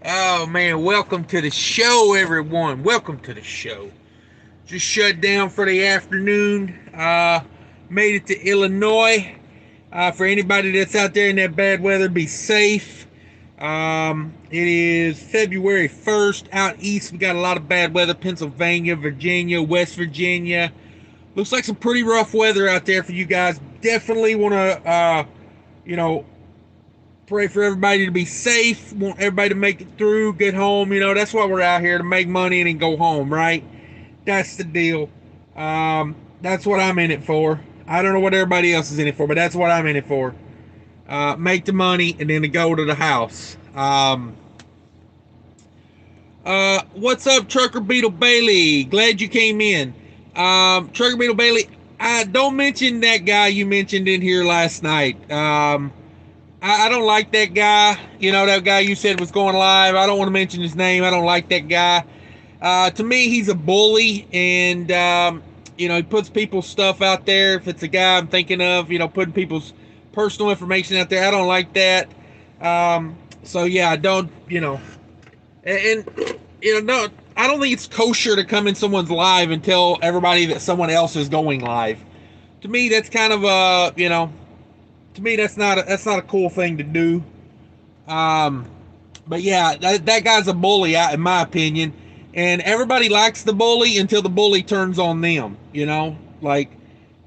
Oh man, welcome to the show, everyone. Welcome to the show. Just shut down for the afternoon. Made it to Illinois. For anybody that's out there in that bad weather, be safe. It is February 1st. Out east, we got a lot of bad weather. Pennsylvania, Virginia, West Virginia. Looks like some pretty rough weather out there for you guys. Definitely want to, pray for everybody to be safe. Want everybody to make it through, get home. That's why we're out here, to make money and then go home, right? That's the deal. That's what I'm in it for. I don't know what everybody else is in it for, but that's what I'm in it for. Make the money and then to go to the house. What's up, Trucker Beetle Bailey? Glad you came in. Trucker Beetle Bailey, don't mention that guy you mentioned in here last night. I don't like that guy. That guy you said was going live. I don't want to mention his name. I don't like that guy. To me, he's a bully, and he puts people's stuff out there. If it's a guy I'm thinking of, putting people's personal information out there, I don't like that. So yeah, I don't, no, I don't think it's kosher to come in someone's live and tell everybody that someone else is going live. To me, that's kind of to me, that's not a cool thing to do. But yeah, that guy's a bully, in my opinion. And everybody likes the bully until the bully turns on them.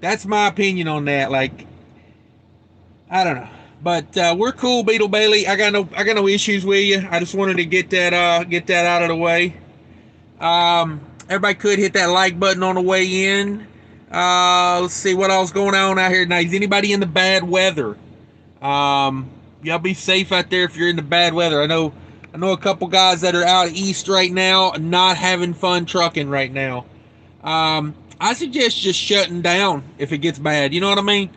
That's my opinion on that. I don't know, but we're cool, Beetle Bailey. I got no issues with you. I just wanted to get that out of the way. Everybody could hit that like button on the way in. Let's see what else going on out here tonight. Is anybody in the bad weather? Y'all be safe out there if you're in the bad weather. I know a couple guys that are out east right now, not having fun trucking right now. I suggest just shutting down if it gets bad. You know what I mean?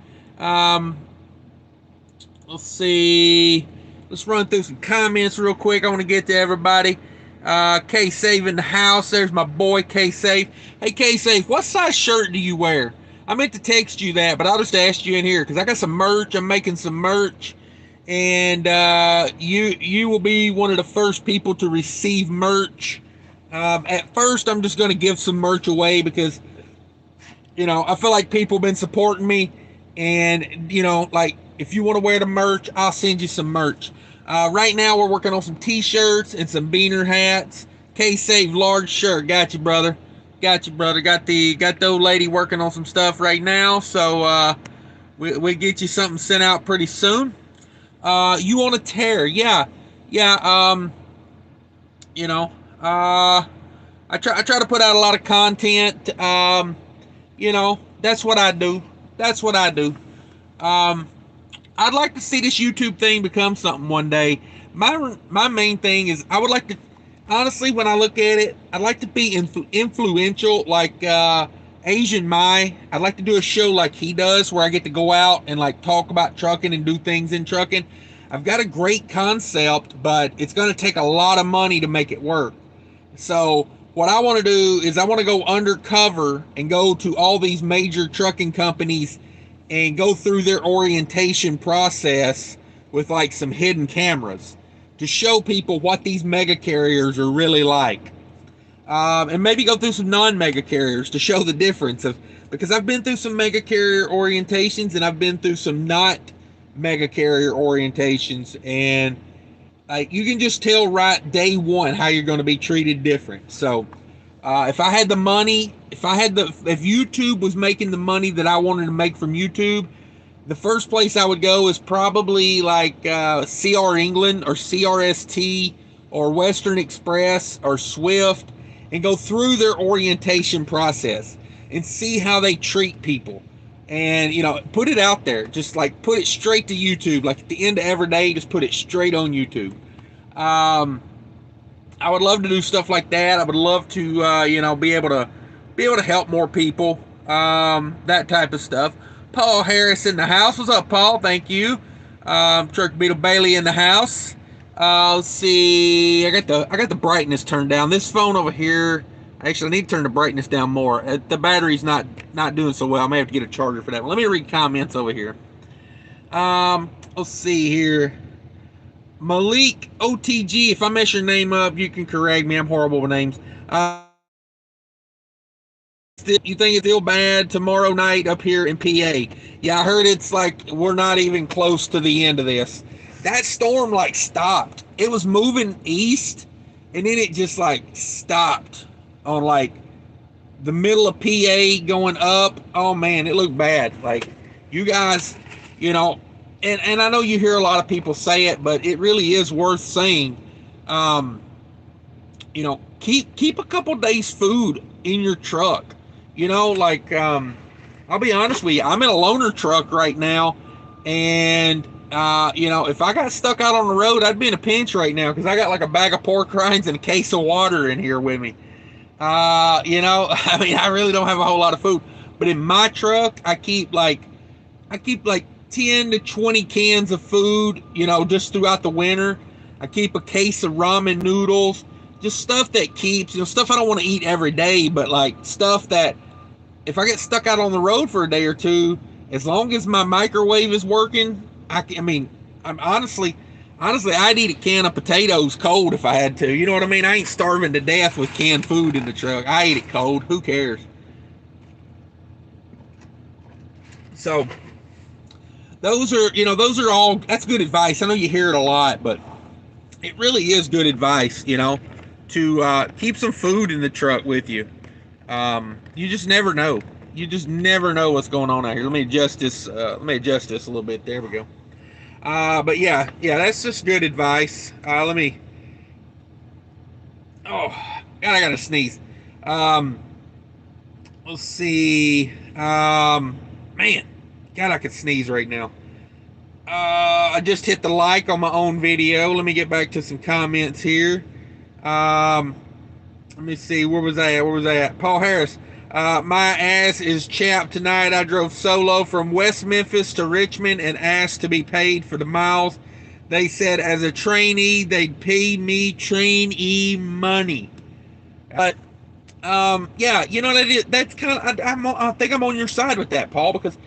Let's see. Let's run through some comments real quick. I want to get to everybody. K-Save in the house. There's my boy K-Save. Hey K-Save, what size shirt do you wear? I meant to text you that, but I'll just ask you in here because I got some merch. I'm making some merch, and you will be one of the first people to receive merch. At first, I'm just going to give some merch away because I feel like people have been supporting me, and if you want to wear the merch, I'll send you some merch. Right now, we're working on some t-shirts and some beaner hats. K-Save large shirt. Got you, brother. Got the old lady working on some stuff right now. So we get you something sent out pretty soon. You want a tear? Yeah. I try to put out a lot of content. That's what I do. I'd like to see this YouTube thing become something one day. My main thing is I would like to, honestly, when I look at it, I'd like to be influential like Asian Mai. I'd like to do a show like he does where I get to go out and talk about trucking and do things in trucking. I've got a great concept, but it's going to take a lot of money to make it work. So what I want to do is I want to go undercover and go to all these major trucking companies and go through their orientation process with some hidden cameras to show people what these mega carriers are really like. And maybe go through some non-mega carriers to show the difference because I've been through some mega carrier orientations and I've been through some not mega carrier orientations, and you can just tell right day one how you're going to be treated different. So if I had the money, if YouTube was making the money that I wanted to make from YouTube, the first place I would go is probably CR England or CRST or Western Express or Swift, and go through their orientation process and see how they treat people. And, put it out there. Just put it straight to YouTube. At the end of every day, just put it straight on YouTube. I would love to do stuff like that. I would love to, be able to help more people. That type of stuff. Paul Harris in the house. What's up, Paul? Thank you. Truck Beetle Bailey in the house. Let's see. I got the brightness turned down. This phone over here. Actually, I need to turn the brightness down more. The battery's not doing so well. I may have to get a charger for that. Let me read comments over here. Let's see here. Malik OTG, if I mess your name up, you can correct me. I'm horrible with names. You think it's still bad tomorrow night up here in PA? Yeah, I heard it's like we're not even close to the end of this. That storm like stopped. It was moving east, and then it just like stopped on like the middle of PA going up. Oh man, it looked bad. Like you guys, you know, and I know you hear a lot of people say it, but it really is worth saying. You know, keep a couple days food in your truck. You know, like I'll be honest with you, I'm in a loaner truck right now, and you know, if I got stuck out on the road, I'd be in a pinch right now because I got like a bag of pork rinds and a case of water in here with me. You know, I mean, I really don't have a whole lot of food, but in my truck, I keep like 10 to 20 cans of food, you know, just throughout the winter. I keep a case of ramen noodles, just stuff that keeps, you know, stuff I don't want to eat every day, but like stuff that if I get stuck out on the road for a day or two, as long as my microwave is working, I mean, I'm honestly, I'd eat a can of potatoes cold if I had to. You know what I mean? I ain't starving to death with canned food in the truck. I eat it cold. Who cares? So those are, you know, those are all, that's good advice. I know you hear it a lot, but it really is good advice, you know, to keep some food in the truck with you. You just never know. You just never know what's going on out here. Let me adjust this. Let me adjust this a little bit. There we go. But yeah, that's just good advice. Let me. Oh, God, I gotta sneeze. Let's see. Man, God, I could sneeze right now. I just hit the like on my own video. Let me get back to some comments here. Let me see. Where was I at? Paul Harris. My ass is chapped tonight. I drove solo from West Memphis to Richmond and asked to be paid for the miles. They said as a trainee, they'd pay me trainee money. But, yeah, you know, that's kind of, I think I'm on your side with that, Paul, because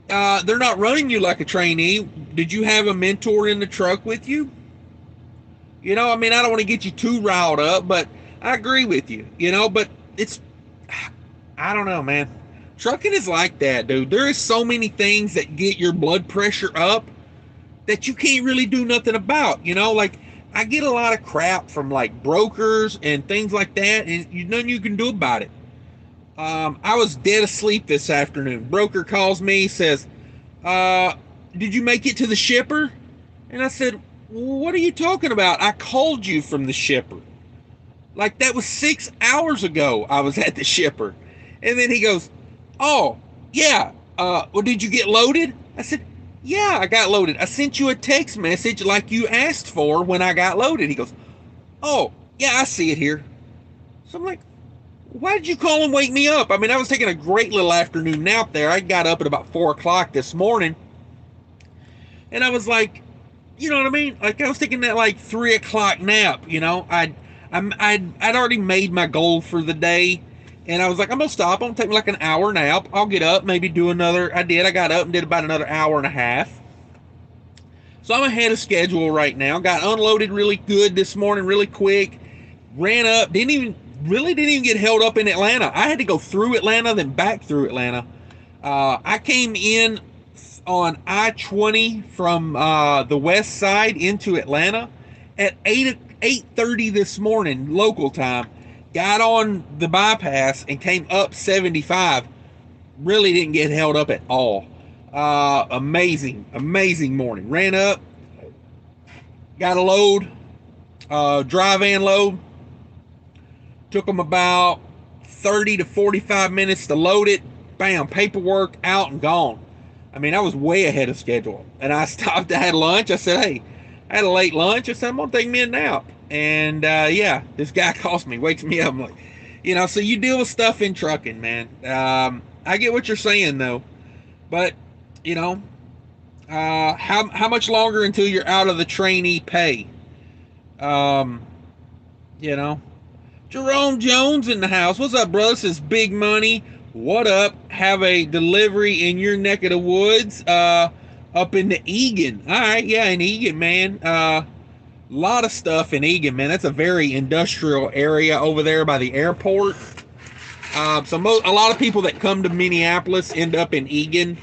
they're not running you like a trainee. Did you have a mentor in the truck with you? You know, I mean, I don't want to get you too riled up, but I agree with you, you know, but it's, I don't know, man. Trucking is like that, dude. There is so many things that get your blood pressure up that you can't really do nothing about, you know, like I get a lot of crap from like brokers and things like that, and nothing you can do about it. I was dead asleep this afternoon. Broker calls me, says, did you make it to the shipper? And I said, what are you talking about? I called you from the shipper. Like that was 6 hours ago I was at the shipper. And then he goes, oh, yeah. Well, did you get loaded? I said, yeah, I got loaded. I sent you a text message like you asked for when I got loaded. He goes, oh, yeah, I see it here. So I'm like, why did you call and wake me up? I mean, I was taking a great little afternoon nap there. I got up at about 4 o'clock this morning. And I was like, you know what I mean? Like I was taking that like 3 o'clock nap, you know. I'd already made my goal for the day. And I was like, I'm going to stop. I'm going to take me like an hour nap. I'll get up, maybe do another. I got up and did about another hour and a half. So I'm ahead of schedule right now. Got unloaded really good this morning, really quick. Ran up, didn't even get held up in Atlanta. I had to go through Atlanta, then back through Atlanta. I came in on I-20 from the west side into Atlanta at 8:30 this morning, local time. Got on the bypass and came up 75. Really didn't get held up at all. Amazing morning. Ran up, got a load, dry van load. Took them about 30 to 45 minutes to load it. Bam, paperwork out and gone. I mean, I was way ahead of schedule. And I stopped, I had lunch. I said, hey, I had a late lunch. I said, I'm going to take me a nap. And yeah, this guy calls me, wakes me up. I'm like, you know, so you deal with stuff in trucking, man. I get what you're saying, though. But, you know, how much longer until you're out of the trainee pay? You know, Jerome Jones in the house. What's up, bro? This is Big Money. What up? Have a delivery in your neck of the woods, up in the Egan. All right, yeah, in Egan, man. A lot of stuff in Egan, man. That's a very industrial area over there by the airport. So a lot of people that come to Minneapolis end up in Egan.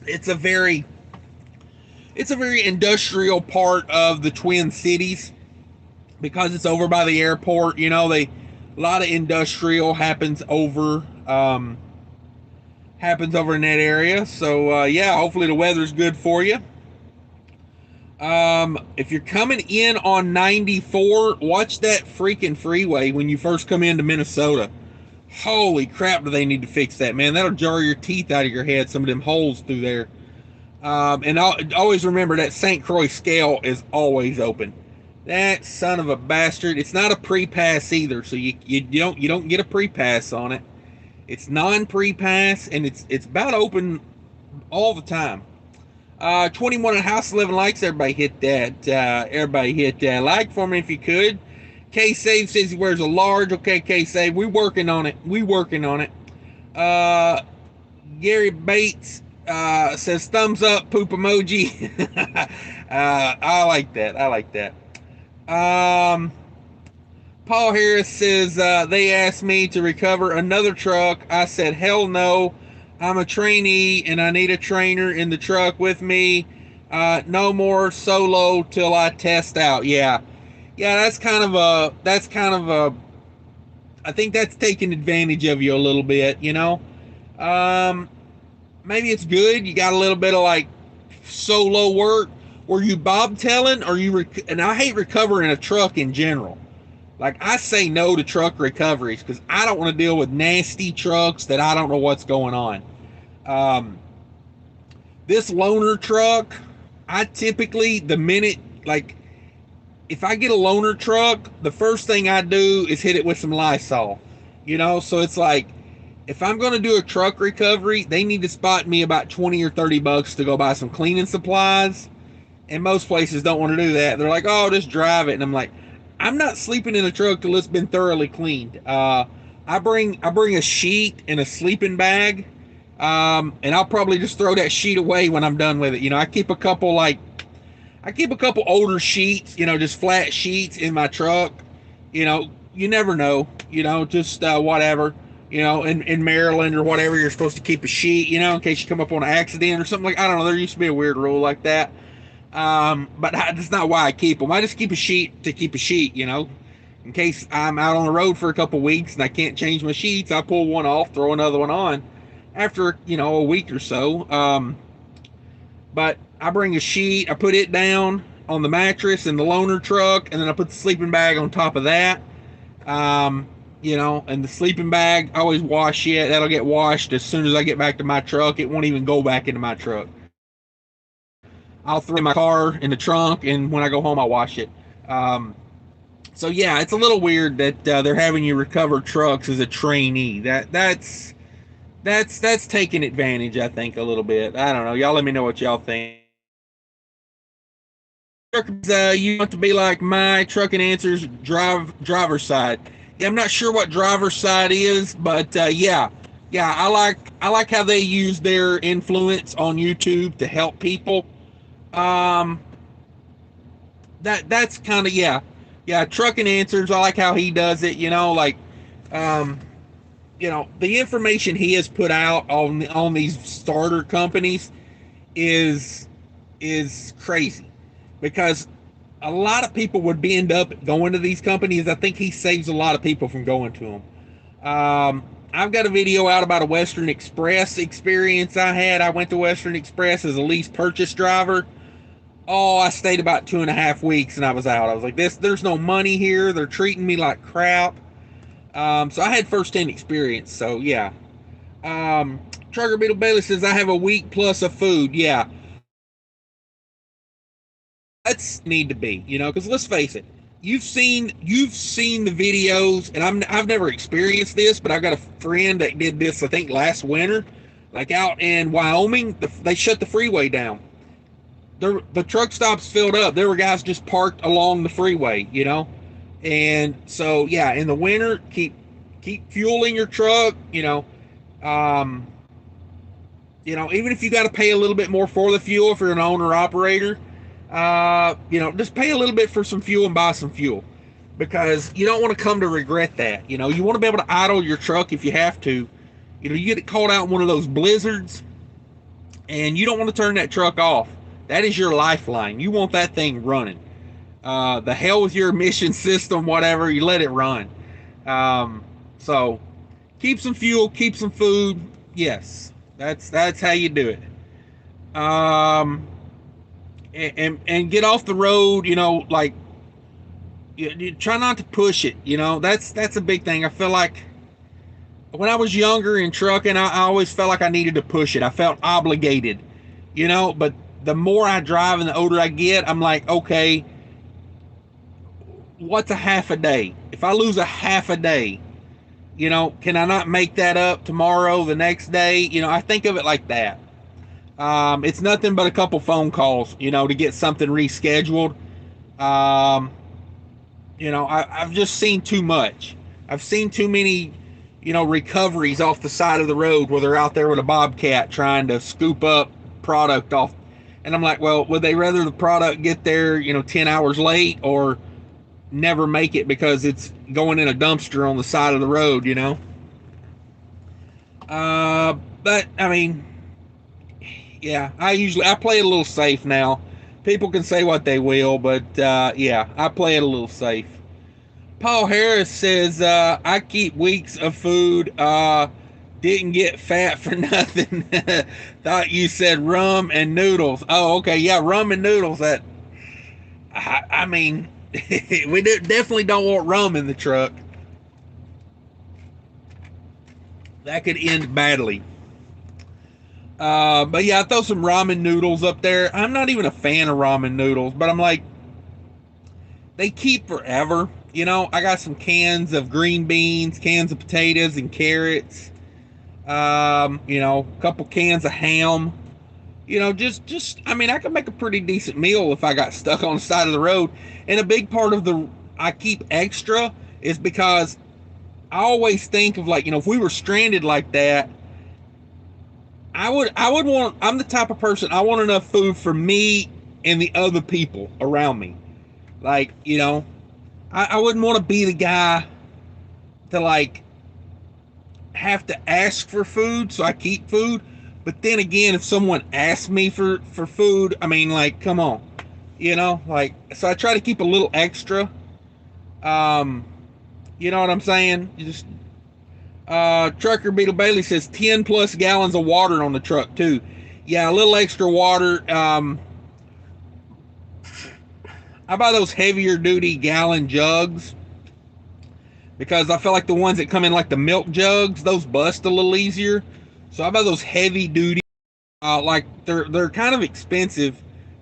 It's a very industrial part of the Twin Cities because it's over by the airport. You know, a lot of industrial happens over in that area. So yeah, hopefully the weather's good for you. If you're coming in on 94, watch that freaking freeway when you first come into Minnesota. Holy crap, do they need to fix that, man? That'll jar your teeth out of your head, some of them holes through there. And always remember that St. Croix scale is always open. That son of a bastard. It's not a pre-pass either, so you don't get a pre-pass on it. It's non-pre-pass, and it's about open all the time. 21 and House 11 likes. Everybody hit that. Everybody hit that like for me if you could. K-Save says he wears a large. Okay, K-Save. We working on it. Gary Bates says thumbs up, poop emoji. I like that. Paul Harris says they asked me to recover another truck. I said hell no. I'm a trainee and I need a trainer in the truck with me. No more solo till I test out. Yeah, that's kind of a I think that's taking advantage of you a little bit, you know. Maybe it's good. You got a little bit of like solo work. Were you bobtailing or and I hate recovering a truck in general. Like, I say no to truck recoveries because I don't want to deal with nasty trucks that I don't know what's going on. This loaner truck, I typically, the minute, like, if I get a loaner truck, the first thing I do is hit it with some Lysol. You know, so it's like, if I'm going to do a truck recovery, they need to spot me about 20 or 30 bucks to go buy some cleaning supplies. And most places don't want to do that. They're like, oh, just drive it. And I'm like, I'm not sleeping in a truck till it's been thoroughly cleaned. I bring a sheet and a sleeping bag, and I'll probably just throw that sheet away when I'm done with it. You know, I keep a couple older sheets, you know, just flat sheets in my truck. You know, you never know. You know, just whatever. You know, in Maryland or whatever, you're supposed to keep a sheet, you know, in case you come up on an accident or something like. I don't know. There used to be a weird rule like that. But that's not why I keep them. I just keep a sheet to keep a sheet, you know, in case I'm out on the road for a couple weeks and I can't change my sheets. I pull one off, throw another one on after, you know, a week or so. But I bring a sheet, I put it down on the mattress in the loaner truck, and then I put the sleeping bag on top of that. You know, and the sleeping bag, I always wash it. That'll get washed as soon as I get back to my truck. It won't even go back into my truck. I'll throw my car in the trunk, and when I go home, I'll wash it. So yeah, it's a little weird that they're having you recover trucks as a trainee. That's taking advantage, I think, a little bit. I don't know. Y'all let me know what y'all think. You want to be like my Trucking Answers driver's side. Yeah, I'm not sure what driver's side is, but yeah, I like how they use their influence on YouTube to help people. That's kind of, yeah, Trucking Answers. I like how he does it, you know, like, you know, the information he has put out on these starter companies is crazy, because a lot of people would end up going to these companies. I think he saves a lot of people from going to them. I've got a video out about a Western Express experience I had. I went to Western Express as a lease purchase driver. Oh, I stayed about 2.5 weeks and I was out. I was like, there's no money here. They're treating me like crap. So I had first-hand experience. So yeah. Trucker Beetle Bailey says, I have a week plus of food. Yeah. That's need to be, you know, because let's face it, you've seen the videos, and I've never experienced this, but I've got a friend that did this, I think last winter, like out in Wyoming. They shut the freeway down. The truck stops filled up. There were guys just parked along the freeway, you know, and so yeah, in the winter, keep fueling your truck, you know. Even if you got to pay a little bit more for the fuel, if you're an owner operator, just pay a little bit for some fuel and buy some fuel, because you don't want to come to regret that. You want to be able to idle your truck if you have to. You get caught out in one of those blizzards, and you don't want to turn that truck off. That is your lifeline. You want that thing running. The hell with your emission system, whatever. You let it run. So keep some fuel, keep some food. Yes, that's how you do it. And get off the road. Like you try not to push it. That's a big thing. I feel like when I was younger in trucking, I always felt like I needed to push it. I felt obligated. But the more I drive and the older I get, I'm like, okay, what's a half a day? If I lose a half a day, can I not make that up tomorrow, the next day? I think of it like that. It's nothing but a couple phone calls, to get something rescheduled. I've just seen too much. I've seen too many, recoveries off the side of the road where they're out there with a bobcat trying to scoop up product off. And I'm like, well, would they rather the product get there, 10 hours late, or never make it because it's going in a dumpster on the side of the road? But I mean, yeah, I play it a little safe now. People can say what they will, but yeah, I play it a little safe. Paul Harris says, I keep weeks of food, didn't get fat for nothing. Thought you said rum and noodles. Oh, okay, yeah, rum and noodles. I mean, we definitely don't want rum in the truck. That could end badly. But yeah, I throw some ramen noodles up there. I'm not even a fan of ramen noodles, but I'm like, they keep forever. I got some cans of green beans, cans of potatoes and carrots. A couple cans of ham. I mean, I could make a pretty decent meal if I got stuck on the side of the road. And a big part of I keep extra is because I always think of, like, if we were stranded like that, I'm the type of person, I want enough food for me and the other people around me. Like, I wouldn't want to be the guy to, like, have to ask for food, so I keep food. But then again, if someone asks me for food, I mean, like, come on, like, so I try to keep a little extra. You know what I'm saying? Trucker Beetle Bailey says 10 plus gallons of water on the truck too. Yeah, a little extra water. I buy those heavier duty gallon jugs because I feel like the ones that come in like the milk jugs, those bust a little easier. So I buy those heavy duty, like they're kind of expensive,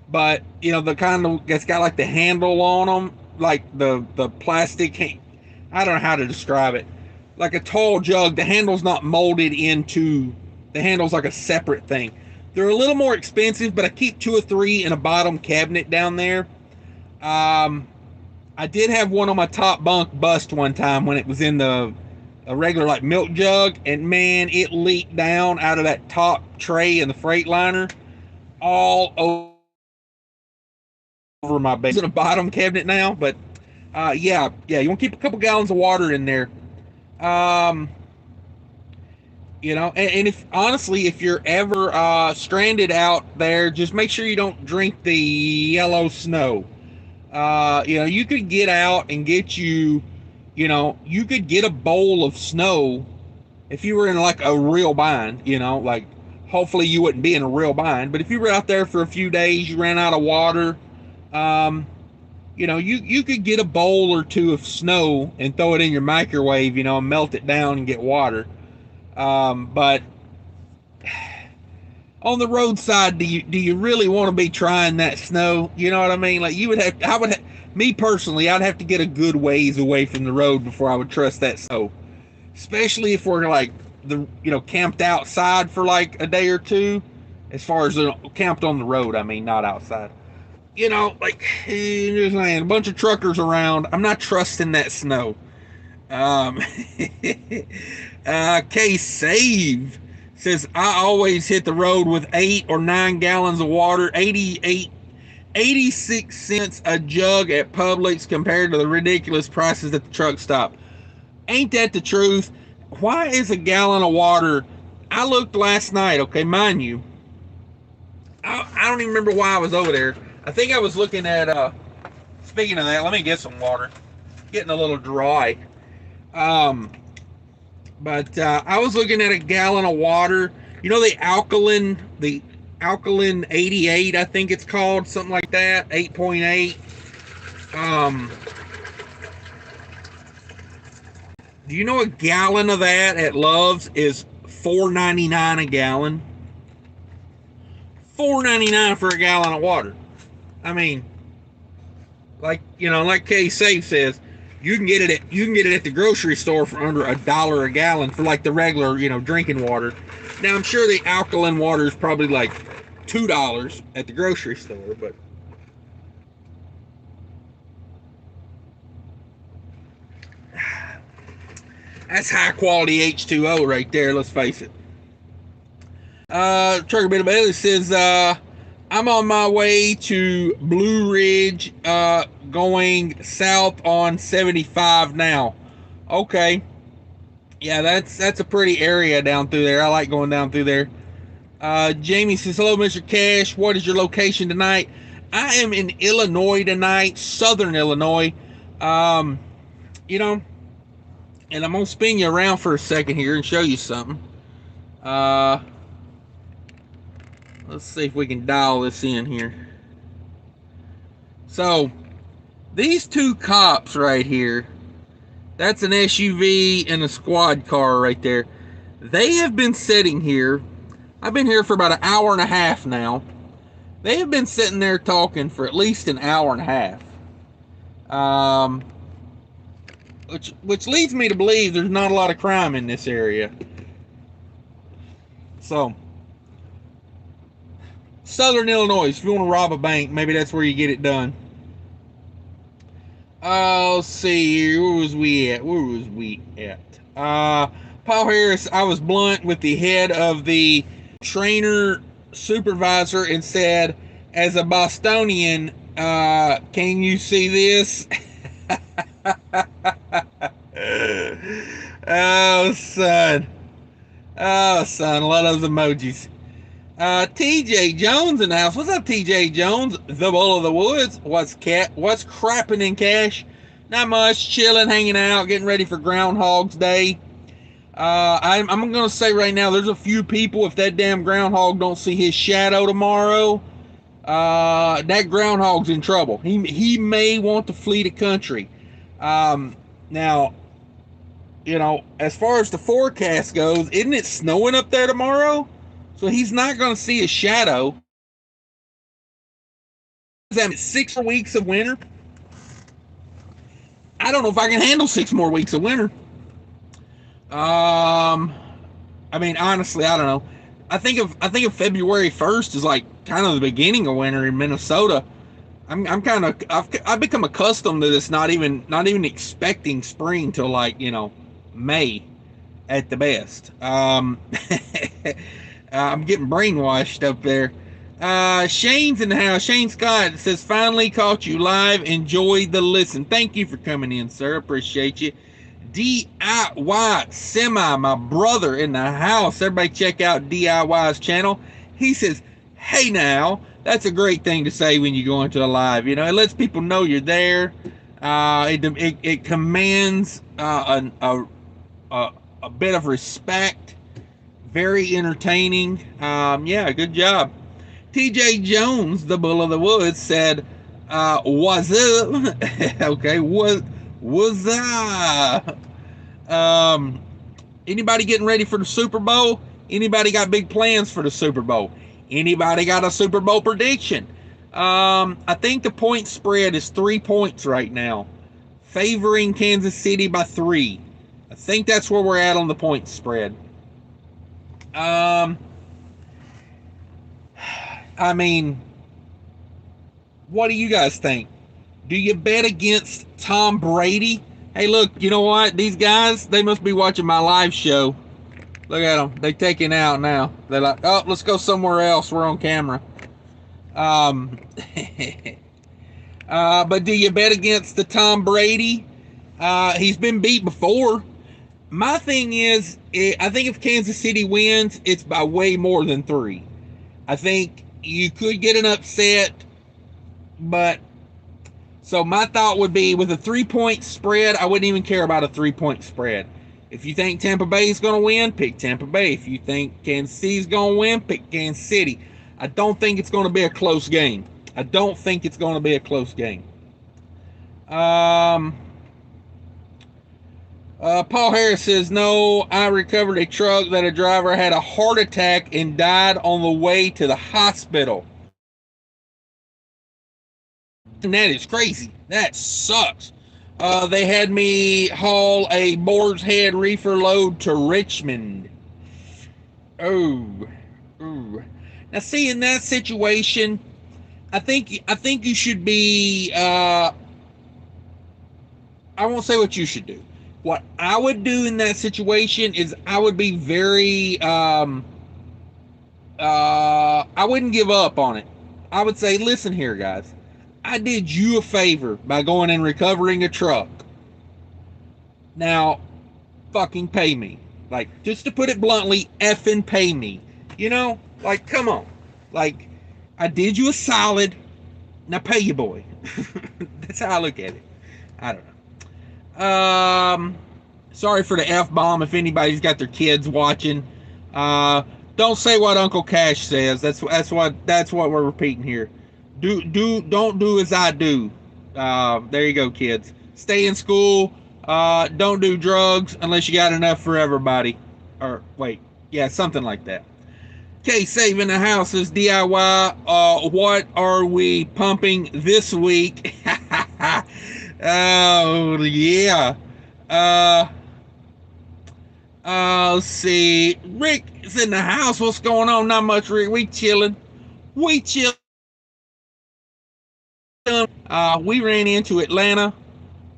but the kind of that's got like the handle on them, like the plastic. I don't know how to describe it. Like a tall jug, the handle's not molded into, the handle's like a separate thing. They're a little more expensive, but I keep 2 or 3 in a bottom cabinet down there. I did have one on my top bunk bust one time when it was in a regular like milk jug, and man, it leaked down out of that top tray in the Freightliner all over my base. It's in a bottom cabinet now, but yeah, you want to keep a couple gallons of water in there. And if honestly, if you're ever stranded out there, just make sure you don't drink the yellow snow. You could get out and get you could get a bowl of snow if you were in like a real bind, like hopefully you wouldn't be in a real bind, but if you were out there for a few days, you ran out of water, you could get a bowl or 2 of snow and throw it in your microwave, and melt it down and get water. But on the roadside, do you really want to be trying that snow? You know what I mean? Like me personally, I'd have to get a good ways away from the road before I would trust that snow. Especially if we're like camped outside for like a day or two, as far as camped on the road, I mean, not outside. Like, just saying, a bunch of truckers around. I'm not trusting that snow. K Save Says, I always hit the road with 8 or 9 gallons of water, 86 cents a jug at Publix compared to the ridiculous prices at the truck stop. Ain't that the truth? Why is a gallon of water? I looked last night, okay, mind you, I don't even remember why I was over there. I think I was looking at, speaking of that, let me get some water. Getting a little dry. But I was looking at a gallon of water. You know the alkaline 88, I think it's called, something like that, 8.8. Do you know a gallon of that at Love's is $4.99 a gallon? $4.99 for a gallon of water. I mean, like Kay Safe says, you can get it at the grocery store for under $1 a gallon for like the regular, drinking water. Now I'm sure the alkaline water is probably like $2 at the grocery store, but that's high quality H2O right there, let's face it. Trucker Bit of Bailey says, I'm on my way to Blue Ridge, going south on 75 now. Okay. Yeah, that's a pretty area down through there. I like going down through there. Jamie says, hello, Mr. Cash. What is your location tonight? I am in Illinois tonight, southern Illinois. And I'm going to spin you around for a second here and show you something. Let's see if we can dial this in here. So, these two cops right here, that's an SUV and a squad car right there. They have been sitting here. I've been here for about an hour and a half now. They have been sitting there talking for at least an hour and a half. Which leads me to believe there's not a lot of crime in this area. So, southern Illinois, if you want to rob a bank, maybe that's where you get it done. Let's see here. Where was we at? Paul Harris, I was blunt with the head of the trainer supervisor and said, as a Bostonian, can you see this? Oh, son, a lot of those emojis. TJ Jones in the house. What's up, TJ Jones? The Bull of the Woods. What's crapping in Cash? Not much. Chilling, hanging out, getting ready for Groundhog's Day. I'm going to say right now, there's a few people, if that damn groundhog don't see his shadow tomorrow, that groundhog's in trouble. He may want to flee the country. Now, as far as the forecast goes, isn't it snowing up there tomorrow? So he's not going to see a shadow. Is that 6 more weeks of winter? I don't know if I can handle 6 more weeks of winter. I mean, honestly, I don't know. I think of February 1st is like kind of the beginning of winter in Minnesota. I've become accustomed to this, not even expecting spring till like, May at the best. I'm getting brainwashed up there. Shane's in the house. Shane Scott says, finally caught you live. Enjoyed the listen. Thank you for coming in, sir. Appreciate you. DIY Semi, my brother in the house. Everybody check out DIY's channel. He says, hey now. That's a great thing to say when you go into a live. It lets people know you're there. It commands a bit of respect. Very entertaining. Yeah, good job. TJ Jones, the Bull of the Woods, said, what's up? Okay, what's up? Anybody getting ready for the Super Bowl? Anybody got big plans for the Super Bowl? Anybody got a Super Bowl prediction? I think the point spread is 3 points right now, favoring Kansas City by 3. I think that's where we're at on the point spread. I mean, what do you guys think? Do you bet against Tom Brady? Hey, look, you know what? These guys, they must be watching my live show. Look at them. They taking out now. They're like, oh, let's go somewhere else. We're on camera. But do you bet against the Tom Brady? He's been beat before. My thing is, I think if Kansas City wins, it's by way more than 3. I think you could get an upset, but so my thought would be with a 3-point spread, I wouldn't even care about a 3-point spread. If you think Tampa Bay is going to win, pick Tampa Bay. If you think Kansas City is going to win, pick Kansas City. I don't think it's going to be a close game. Paul Harris says, no, I recovered a truck that a driver had a heart attack and died on the way to the hospital. And that is crazy. That sucks. They had me haul a Boar's Head reefer load to Richmond. Oh. Now, see, in that situation, I think you should be. I won't say what you should do. What I would do in that situation is I would be very. I wouldn't give up on it. I would say, listen here, guys. I did you a favor by going and recovering a truck. Now, fucking pay me. Like, just to put it bluntly, effing pay me. You know? Like, come on. Like, I did you a solid. Now pay your boy. That's how I look at it. I don't know. Sorry for the F-bomb if anybody's got their kids watching. Don't say what Uncle Cash says. That's what we're repeating here. Don't do as I do. There you go, kids. Stay in school. Don't do drugs unless you got enough for everybody. Or wait, yeah, something like that. Okay, saving the house is DIY. What are we pumping this week? Oh yeah. Let's see. Rick is in the house. What's going on? Not much, Rick. We chilling. We ran into Atlanta.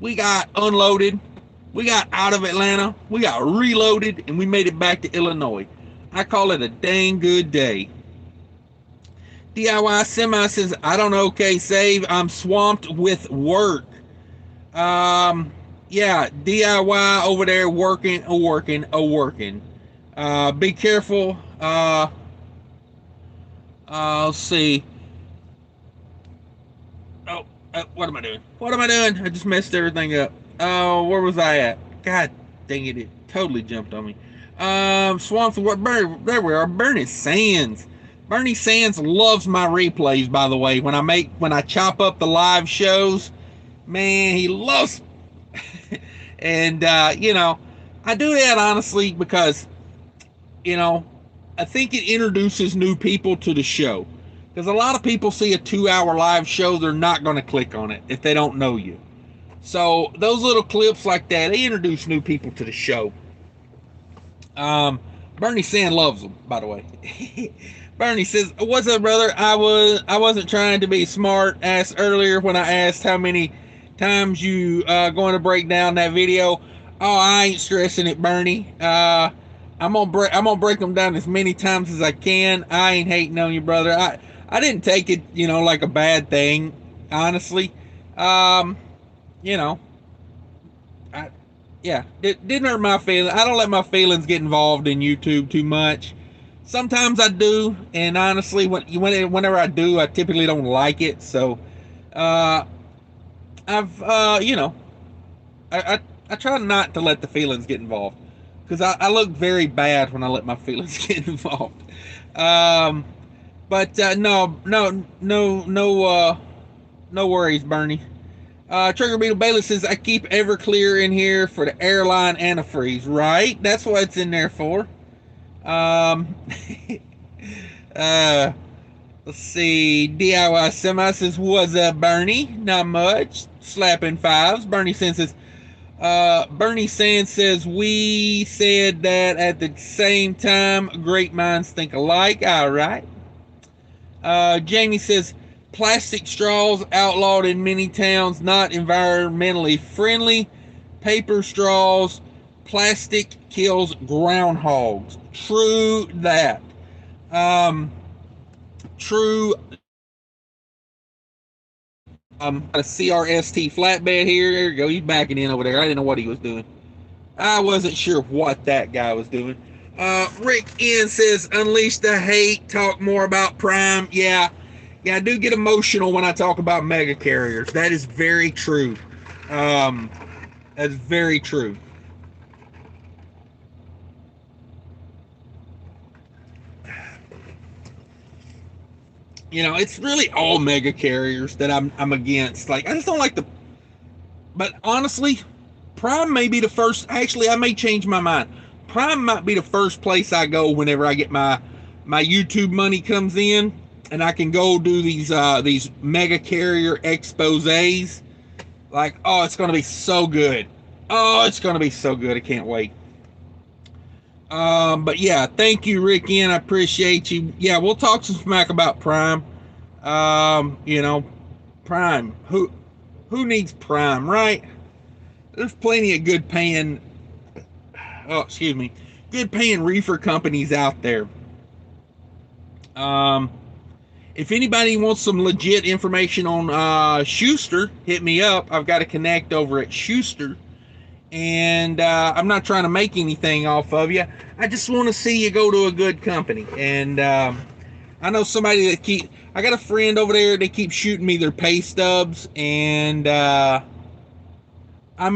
We got unloaded. We got out of Atlanta. We got reloaded, and we made it back to Illinois. I call it a dang good day. DIY Semi says, I don't know, okay, save. I'm swamped with work. Yeah, DIY over there working. Be careful. Let's see. What am I doing? I just messed everything up. Where was I at? God dang it, it totally jumped on me. Swamps, what? There we are. Bernie Sands. Bernie Sands loves my replays, by the way. When I chop up the live shows, man, he loves. And I do that honestly because, I think it introduces new people to the show. Because a lot of people see a 2-hour live show, they're not going to click on it if they don't know you. So those little clips like that, they introduce new people to the show. Bernie Sand loves them, by the way. Bernie says, what's up, brother? I wasn't trying to be smart ass earlier when I asked how many times you going to break down that video. Oh, I ain't stressing it, Bernie. I'm gonna break them down as many times as I can. I ain't hating on you, brother. I didn't take it, like a bad thing, honestly. Didn't hurt my feelings. I don't let my feelings get involved in YouTube too much. Sometimes I do, and honestly, whenever I do, I typically don't like it. So, I try not to let the feelings get involved because I look very bad when I let my feelings get involved. But no worries, Bernie. Trigger Beetle Bailey says, I keep Everclear in here for the airline antifreeze. Right? That's what it's in there for. Let's see. DIY Semi says, what's up, Bernie? Not much. Slapping fives. Bernie Sands says, we said that at the same time. Great minds think alike. All right. Jamie says, plastic straws outlawed in many towns, not environmentally friendly. Paper straws, plastic kills groundhogs. True that. True. Got a CRST flatbed here. There you go. He's backing in over there. I didn't know what he was doing. I wasn't sure what that guy was doing. Rick N says, unleash the hate, talk more about Prime. Yeah, I do get emotional when I talk about mega carriers. That is very true. That's very true. It's really all mega carriers that I'm against. Like, I just don't like but honestly, Prime may be the first. Actually, I may change my mind. Prime might be the first place I go whenever I get my YouTube money comes in, and I can go do these mega carrier exposés. Like, oh, it's gonna be so good. Oh, it's gonna be so good. I can't wait. But yeah, thank you, Rick N. I appreciate you. Yeah, we'll talk some smack about Prime. Prime. Who needs Prime, right? There's plenty of good paying reefer companies out there. If anybody wants some legit information on Schuster, hit me up. I've got a connect over at Schuster. And I'm not trying to make anything off of you. I just want to see you go to a good company. And I know somebody I got a friend over there. They keep shooting me their pay stubs, and I'm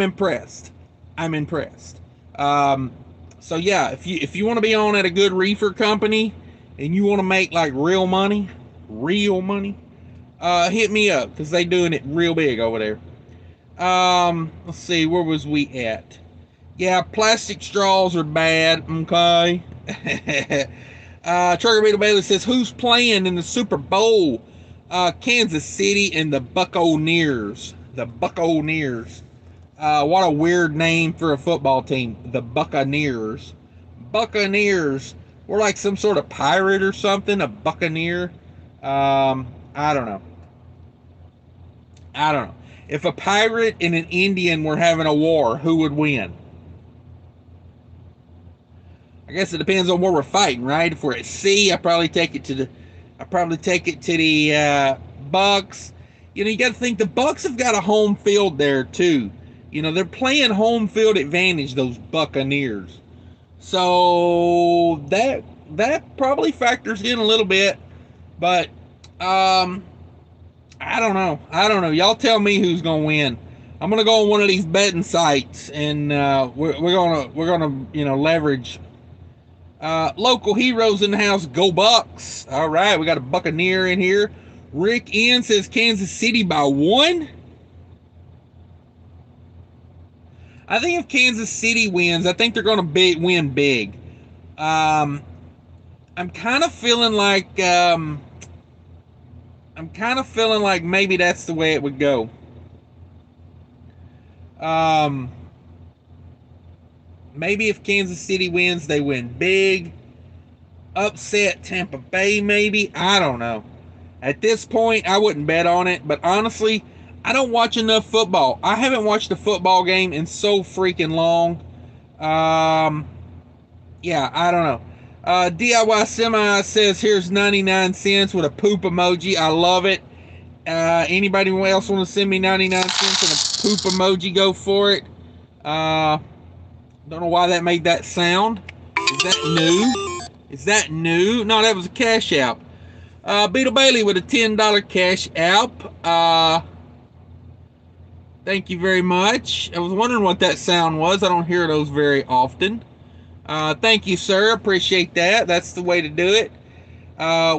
impressed. So yeah, if you want to be on at a good reefer company and you want to make like real money, hit me up, because they doing it real big over there. Let's see, where was we at? Yeah, plastic straws are bad. Okay. Trigger Beetle Bailey says, who's playing in the Super Bowl? Kansas City and the Buccaneers. What a weird name for a football team. The Buccaneers. We're like some sort of pirate or something. A buccaneer. I don't know. If a pirate and an Indian were having a war, who would win? I guess it depends on where we're fighting, right? If we're at sea, I probably take it to the Bucks. You got to think the Bucks have got a home field there too. They're playing home field advantage, those Buccaneers. So that probably factors in a little bit, but I don't know. Y'all tell me who's gonna win. I'm gonna go on one of these betting sites, and we're gonna leverage local heroes in the house. Go Bucks! All right, we got a Buccaneer in here. Rick N says Kansas City by 1. I think if Kansas City wins, I think they're gonna win big. I'm kind of feeling like maybe that's the way it would go. Maybe if Kansas City wins, they win big. Upset Tampa Bay, maybe. I don't know. At this point, I wouldn't bet on it. But honestly, I don't watch enough football. I haven't watched a football game in so freaking long. Yeah, I don't know. DIY Semi says, here's 99 cents with a poop emoji. I love it. Anybody else want to send me 99 cents and a poop emoji? Go for it. Don't know why that made that sound. Is that new? No, that was a cash app. Beetle Bailey with a $10 cash app. Thank you very much. I was wondering what that sound was. I don't hear those very often. Thank you, sir. Appreciate that. That's the way to do it.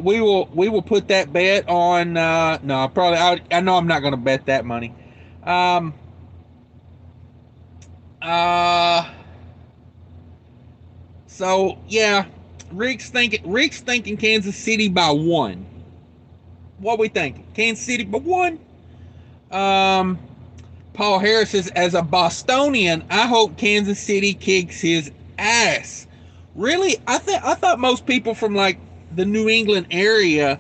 We will put that bet on. No, probably. I know I'm not going to bet that money. So yeah, Rick's thinking Kansas City by 1. What we thinking? Kansas City by 1. Paul Harris says, as a Bostonian, I hope Kansas City kicks his ass. Really? I thought most people from like the New England area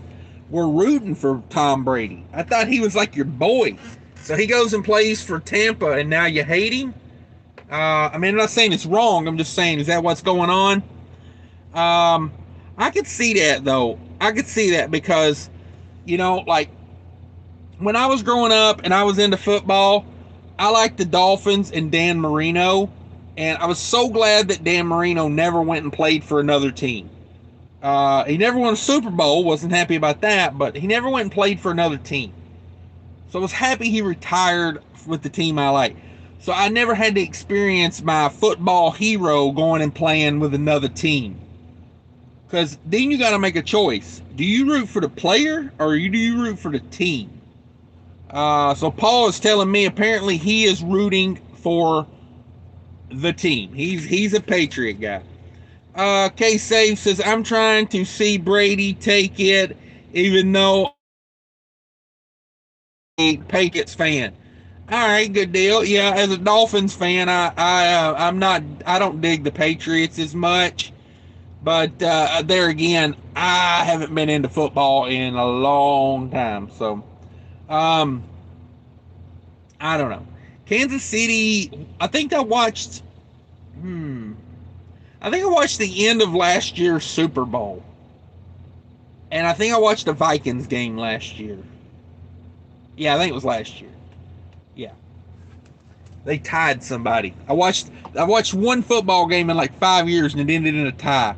were rooting for Tom Brady. I thought he was like your boy. So he goes and plays for Tampa, and now you hate him? I mean, I'm not saying it's wrong. I'm just saying, is that what's going on? Um, I could see that though. I could see that because like when I was growing up and I was into football, I liked the Dolphins and Dan Marino, and I was so glad that Dan Marino never went and played for another team. He never won a Super Bowl, wasn't happy about that, but he never went and played for another team. So I was happy he retired with the team I like. So I never had to experience my football hero going and playing with another team. Because then you got to make a choice. Do you root for the player or do you root for the team? So Paul is telling me apparently he is rooting for the team. He's a Patriot guy. K Save says I'm trying to see Brady take it, even though I'm a Patriots fan. All right, good deal. Yeah, as a Dolphins fan, I'm not. I don't dig the Patriots as much, but there again, I haven't been into football in a long time, so um, I don't know. Kansas City. I think I watched. I think I watched the end of last year's Super Bowl, and I think I watched the Vikings game last year. Yeah, I think it was last year. Yeah, they tied somebody. I watched one football game in like 5 years, and it ended in a tie.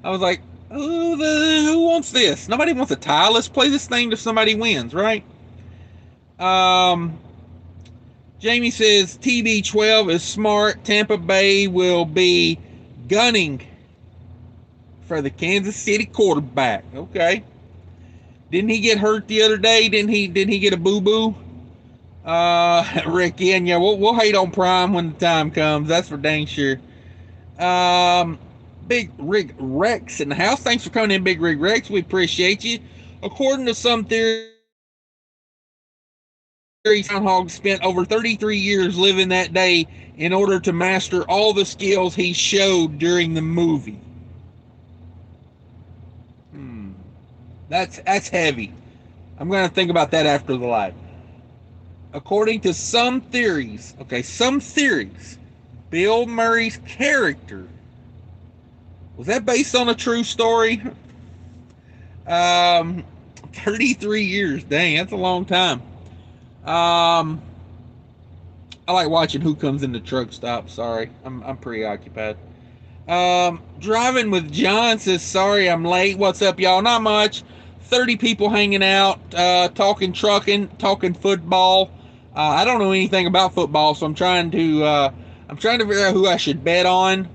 I was like, who wants this? Nobody wants a tie. Let's play this thing till somebody wins, right? Um, Jamie says TB12 is smart. Tampa Bay will be gunning for the Kansas City quarterback. Okay. Didn't he get hurt the other day? Didn't he get a boo-boo? Rick, yeah, we'll hate on Prime when the time comes. That's for dang sure. Big Rig Rex in the house. Thanks for coming in, Big Rig Rex. We appreciate you. According to some theories, Groundhog spent over 33 years living that day in order to master all the skills he showed during the movie. That's heavy. I'm going to think about that after the live. According to some theories, Bill Murray's character, was that based on a true story? 33 years. Dang, that's a long time. I like watching Who Comes in the Truck Stop. Sorry, I'm preoccupied. Driving with John says, sorry I'm late. What's up, y'all? Not much. 30 people hanging out, talking trucking, talking football. I don't know anything about football, so I'm trying to figure out who I should bet on.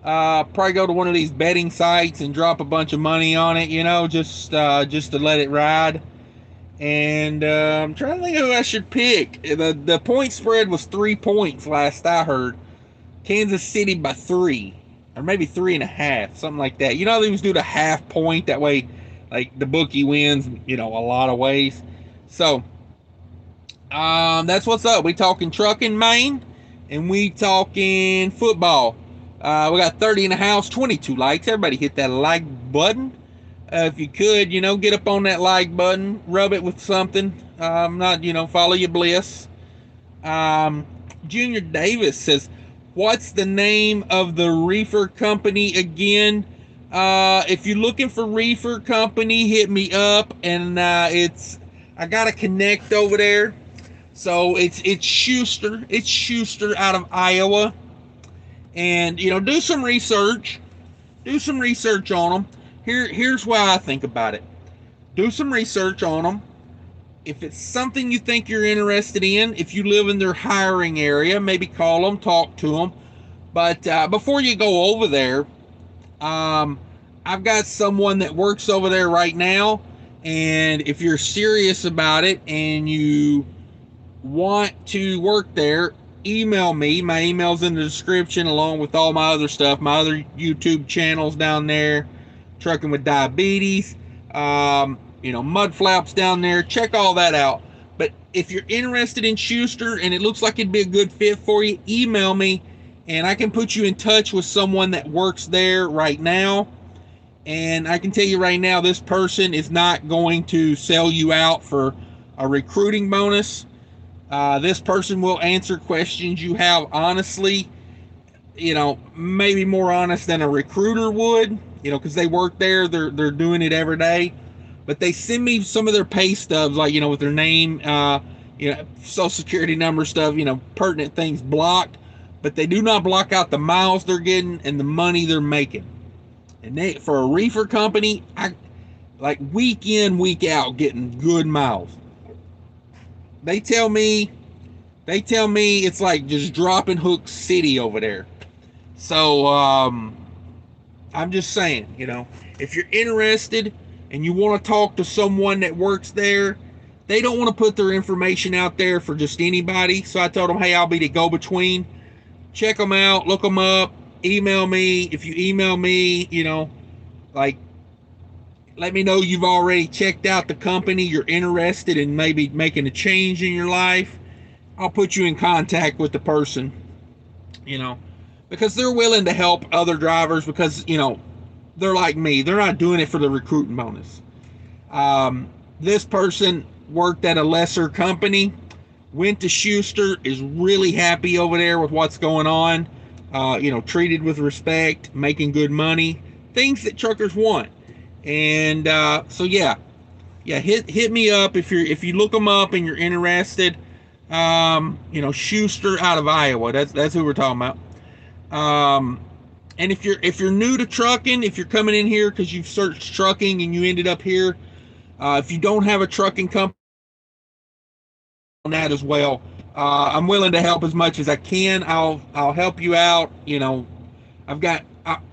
Probably go to one of these betting sites and drop a bunch of money on it, just to let it ride. And I'm trying to think who I should pick. The point spread was 3 points last I heard. Kansas City by 3, or maybe 3.5, something like that. They always do the half point, that way like the bookie wins, a lot of ways. So that's what's up. We talking trucking, Maine, and we talking football. We got 30 in the house, 22 likes. Everybody hit that like button. If you could, get up on that like button, rub it with something. Follow your bliss. Junior Davis says, what's the name of the reefer company again? If you're looking for reefer company, hit me up, and I got a connect over there. So it's Schuster. It's Schuster out of Iowa. And do some research. Do some research on them. Here's why I think about it. Do some research on them. If it's something you think you're interested in, if you live in their hiring area, maybe call them, talk to them. But before you go over there, I've got someone that works over there right now, and if you're serious about it and you want to work there, email me. My email's in the description, along with all my other stuff, my other YouTube channels down there, Trucking with Diabetes, MUDFLAP's down there. Check all that out. But if you're interested in Schuster and it looks like it'd be a good fit for you, email me, and I can put you in touch with someone that works there right now. And I can tell you right now, this person is not going to sell you out for a recruiting bonus. This person will answer questions you have honestly, maybe more honest than a recruiter would. you know, because they work there, they're doing it every day. But they send me some of their pay stubs, like, you know, with their name, you know, social security number stuff, you know, pertinent things blocked, but they do not block out the miles they're getting and the money they're making. And they, for a reefer company, I like week in, week out, getting good miles. They tell me it's like just dropping Hook City over there. So I'm just saying, you know, if you're interested and you want to talk to someone that works there, they don't want to put their information out there for just anybody. So I told them, hey, I'll be the go-between. Check them out, look them up, email me. If you email me, you know, like, let me know you've already checked out the company, you're interested in maybe making a change in your life. I'll put you in contact with the person, you know, because they're willing to help other drivers because, you know, they're like me. They're not doing it for the recruiting bonus. This person worked at a lesser company, went to Schuster, is really happy over there with what's going on, you know, treated with respect, making good money, things that truckers want. And so yeah, hit me up if you look them up and you're interested. You know, Schuster out of Iowa. That's who we're talking about. And if you're new to trucking, if you're coming in here because you've searched trucking and you ended up here, if you don't have a trucking company on that as well, I'm willing to help as much as I can. I'll help you out. You know, I've got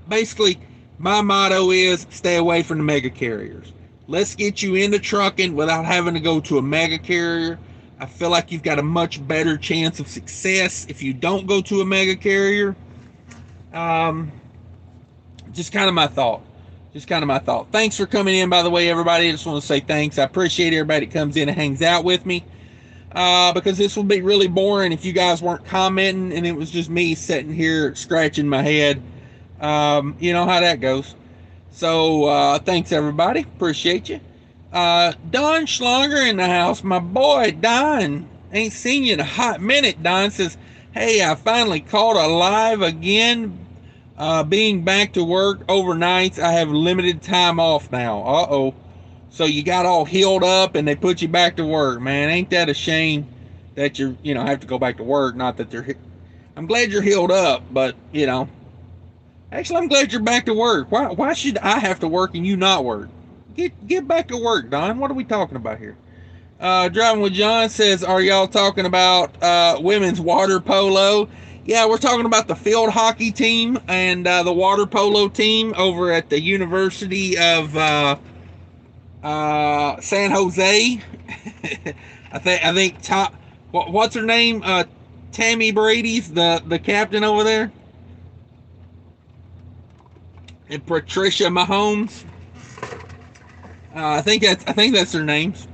basically my motto is stay away from the mega carriers. Let's get you into trucking without having to go to a mega carrier. I feel like you've got a much better chance of success if you don't go to a mega carrier. Just kind of my thought. Thanks for coming in, by the way, everybody. I just want to say thanks. I appreciate everybody that comes in and hangs out with me. Because this would be really boring if you guys weren't commenting and it was just me sitting here scratching my head. You know how that goes. So thanks, everybody. Appreciate you. Don Schlanger in the house. My boy, Don. Ain't seen you in a hot minute. Don says, hey, I finally caught a live again. Being back to work overnights, I have limited time off now. Uh-oh. So you got all healed up and they put you back to work, man. Ain't that a shame that you know, have to go back to work? Not that they're... I'm glad you're healed up, but, you know, actually, I'm glad you're back to work. Why should I have to work and you not work? Get back to work, Don. What are we talking about here? Driving with John says, are y'all talking about women's water polo? Yeah, we're talking about the field hockey team and the water polo team over at the University of San Jose. I think what's her name? Tammy Brady's the captain over there. And Patricia Mahomes. I think that's their names.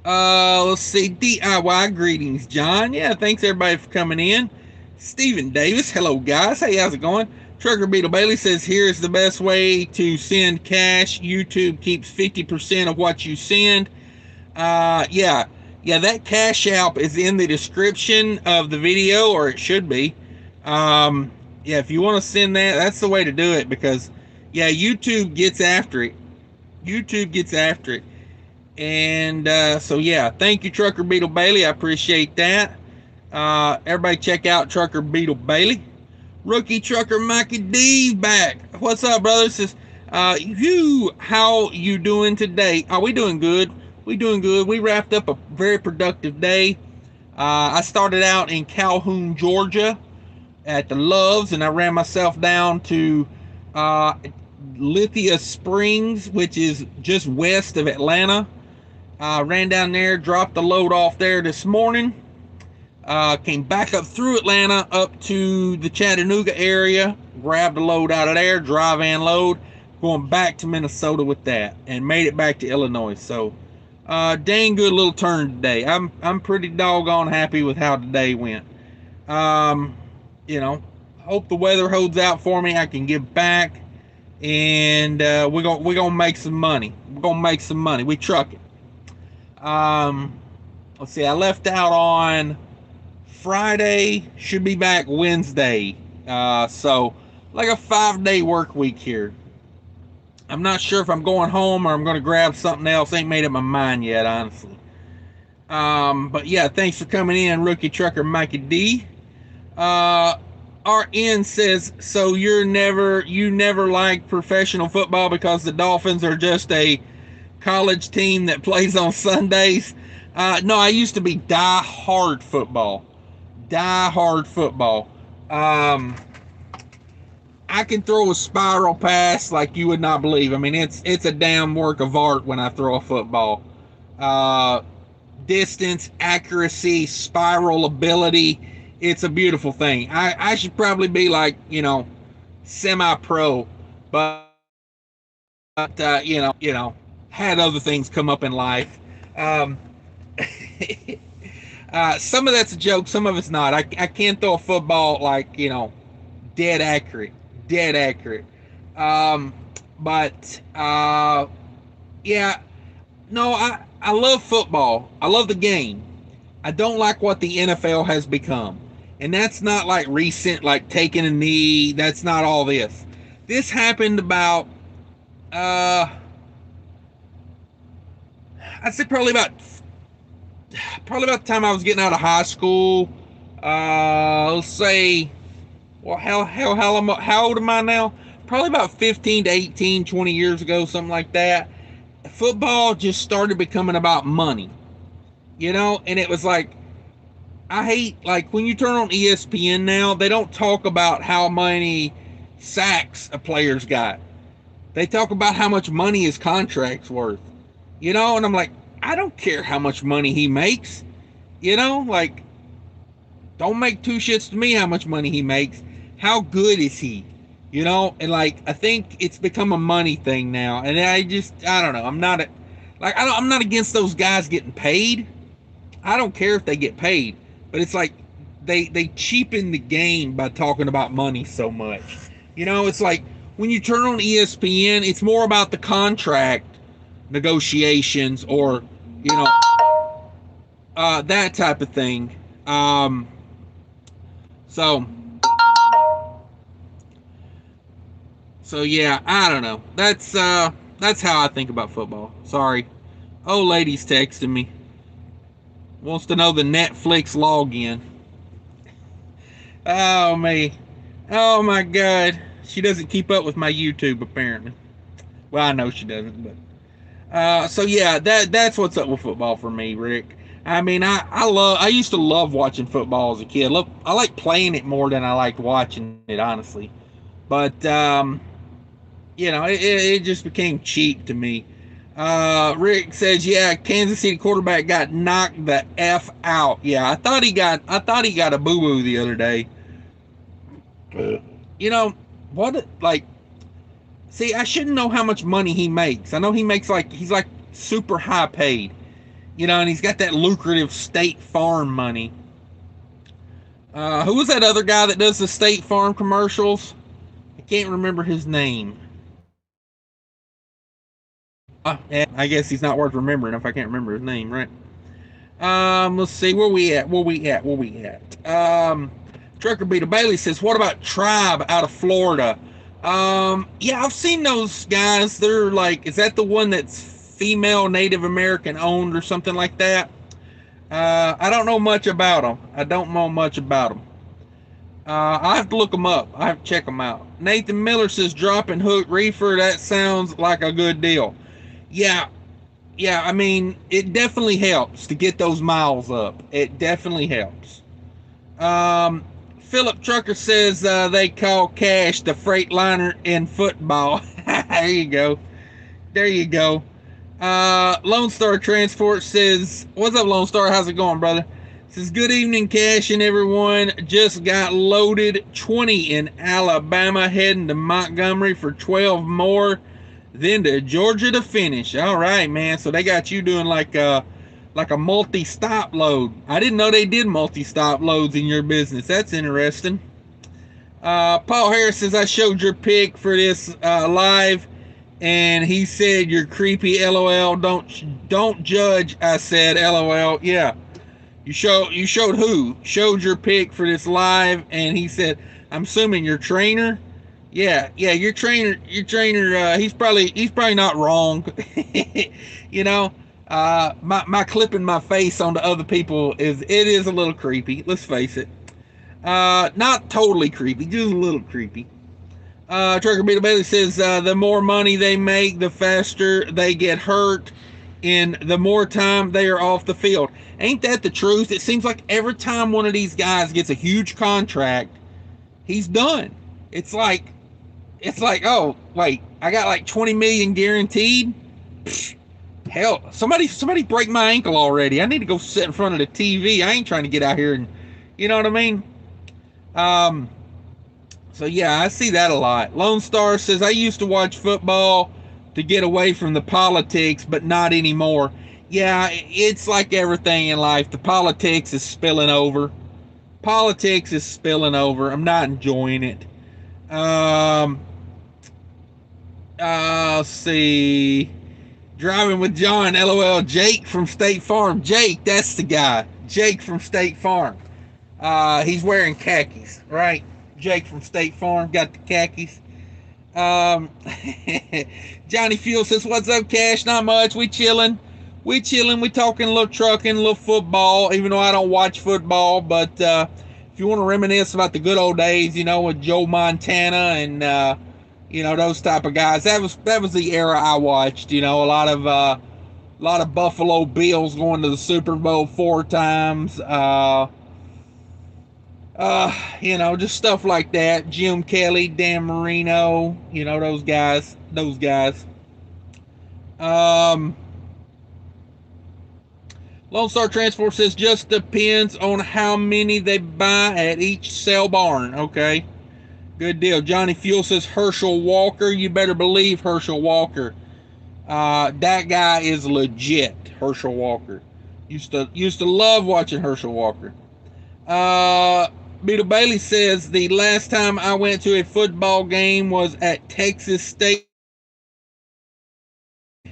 Let's see. DIY greetings, John. Yeah, thanks everybody for coming in. Stephen Davis, hello guys. Hey, how's it going? Trucker Beetle Bailey says here is the best way to send cash. YouTube keeps 50% of what you send. Yeah, that cash app is in the description of the video, or it should be. Yeah, if you want to send that, that's the way to do it, because yeah, YouTube gets after it. And so yeah, thank you, Trucker Beetle Bailey. I appreciate that. Everybody check out Trucker Beetle Bailey. Rookie Trucker Mikey D back. What's up, brother? Says, how you doing today? Are we doing good? We wrapped up a very productive day. I started out in Calhoun, Georgia at the Loves, and I ran myself down to Lithia Springs, which is just west of Atlanta. Ran down there, dropped the load off there this morning. Came back up through Atlanta up to the Chattanooga area, grabbed a load out of there, dry van load, going back to Minnesota with that, and made it back to Illinois. So dang good little turn today. I'm pretty doggone happy with how today went. You know, hope the weather holds out for me. I can get back, and we're gonna make some money. We trucking. Let's see. I left out on Friday, should be back Wednesday. So like a 5-day work week here. I'm not sure if I'm going home or I'm going to grab something else. Ain't made up my mind yet, honestly. But yeah, thanks for coming in, Rookie Trucker Mikey D. RN says, so you never liked professional football because the Dolphins are just a college team that plays on Sundays? No, I used to be die-hard football. Die-hard football. I can throw a spiral pass like you would not believe. I mean, it's a damn work of art when I throw a football. Distance, accuracy, spiral ability. It's a beautiful thing. I should probably be like, semi-pro, but had other things come up in life. Some of that's a joke, some of it's not. I can't throw a football like, dead accurate. But yeah, no, I love football. I love the game. I don't like what the NFL has become. And that's not like recent, like taking a knee. That's not all this. This happened about, I'd say probably about the time I was getting out of high school. Let's say, well, how old am I now? Probably about 15 to 18, 20 years ago, something like that. Football just started becoming about money, and it was like, I hate, like, when you turn on ESPN now, they don't talk about how many sacks a player's got. They talk about how much money his contract's worth, and I'm like, I don't care how much money he makes, like, don't make two shits to me how much money he makes. How good is he? And like, I think it's become a money thing now. And I don't know. I'm not against those guys getting paid. I don't care if they get paid, but it's like they cheapen the game by talking about money so much. It's like when you turn on ESPN, it's more about the contract negotiations or, that type of thing. So yeah, I don't know. That's how I think about football. Sorry. Old lady's texting me. Wants to know the Netflix login. Oh me. Oh my God. She doesn't keep up with my YouTube apparently. Well, I know she doesn't, but so yeah, that's what's up with football for me, Rick. I mean, I used to love watching football as a kid. I like playing it more than I liked watching it, honestly. But it just became cheap to me. Rick says, yeah, Kansas City quarterback got knocked the F out. Yeah, I thought he got a boo-boo the other day. See, I shouldn't know how much money he makes. I know he makes he's like super high paid, and he's got that lucrative State Farm money. Who was that other guy that does the State Farm commercials? I can't remember his name. I guess he's not worth remembering if I can't remember his name, right? Let's see, where we at? Trucker Beetle Bailey says, what about Tribe out of Florida? Yeah, I've seen those guys. They're like, is that the one that's female Native American owned or something like that? I don't know much about them. I have to look them up. I have to check them out. Nathan Miller says, dropping hook reefer. That sounds like a good deal. Yeah, I mean, it definitely helps to get those miles up. It definitely helps. Philip Trucker says they call cash the Freightliner in football. There you go. Lone Star Transport says, what's up, Lone Star? How's it going, brother? Says, good evening, Cash and everyone. Just got loaded 20 in Alabama, heading to Montgomery for 12 more. Then to Georgia to finish. All right, man. So they got you doing like a multi-stop load. I didn't know they did multi-stop loads in your business. That's interesting. Paul Harris says, I showed your pic for this live, and he said you're creepy. LOL. Don't judge. I said LOL. Yeah. You showed who? Showed your pic for this live, and he said, I'm assuming your trainer. Yeah, your trainer, he's probably not wrong. You know, my clipping my face onto other people is a little creepy. Let's face it. Not totally creepy, just a little creepy. Trucker Beetle Bailey says the more money they make, the faster they get hurt, and the more time they are off the field. Ain't that the truth? It seems like every time one of these guys gets a huge contract, he's done. It's like oh wait, I got like 20 million guaranteed. Pfft, hell, somebody break my ankle already. I need to go sit in front of the TV. I ain't trying to get out here and, you know what I mean. Um, so yeah, I see that a lot. Lone Star says I used to watch football to get away from the politics, but not anymore. Yeah, it's like everything in life. The politics is spilling over. Politics is spilling over. I'm not enjoying it. Um, let's see. Driving with John, LOL. Jake from State Farm. Jake, that's the guy. Jake from State Farm. He's wearing khakis, right? Jake from State Farm got the khakis. Johnny Fuel says, "What's up, Cash? Not much. We chilling. We talking a little trucking, a little football. Even though I don't watch football, but if you want to reminisce about the good old days, you know, with Joe Montana and you know, those type of guys. That was the era I watched. You know, a lot of Buffalo Bills going to the Super Bowl 4 times. You know, just stuff like that. Jim Kelly, Dan Marino, you know, those guys. Lone Star Transport says just depends on how many they buy at each sale barn. Okay, good deal. Johnny Fuel says Herschel Walker. You better believe Herschel Walker. That guy is legit. Herschel Walker. Used to love watching Herschel Walker. Beetle Bailey says the last time I went to a football game was at Texas State,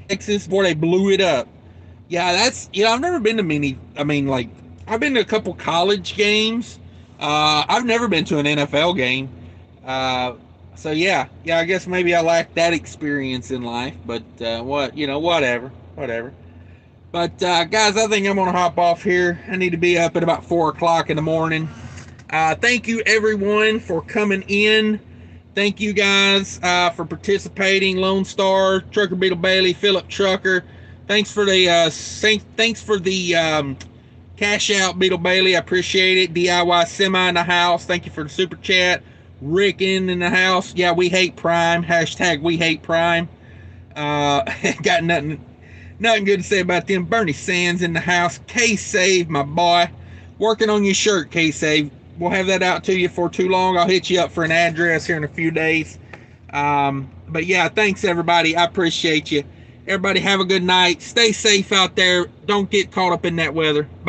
Texas, where they blew it up. Yeah, that's, you know, I've never been to many. I mean, like, I've been to a couple college games. I've never been to an NFL game. So yeah, I guess maybe I lack that experience in life. But whatever. But guys, I think I'm gonna hop off here. I need to be up at about 4 o'clock in the morning. Thank you everyone for coming in. Thank you guys for participating. Lone Star, Trucker Beetle Bailey, Philip Trucker. Thanks for the cash out, Beetle Bailey. I appreciate it. DIY Semi in the house. Thank you for the super chat. Rick in the house. Yeah, we hate Prime. Hashtag we hate Prime. Got nothing good to say about them. Bernie Sands in the house. K-Save, my boy. Working on your shirt, K-Save. We'll have that out to you for too long. I'll hit you up for an address here in a few days. But yeah, thanks everybody. I appreciate you. Everybody have a good night. Stay safe out there. Don't get caught up in that weather. Bye.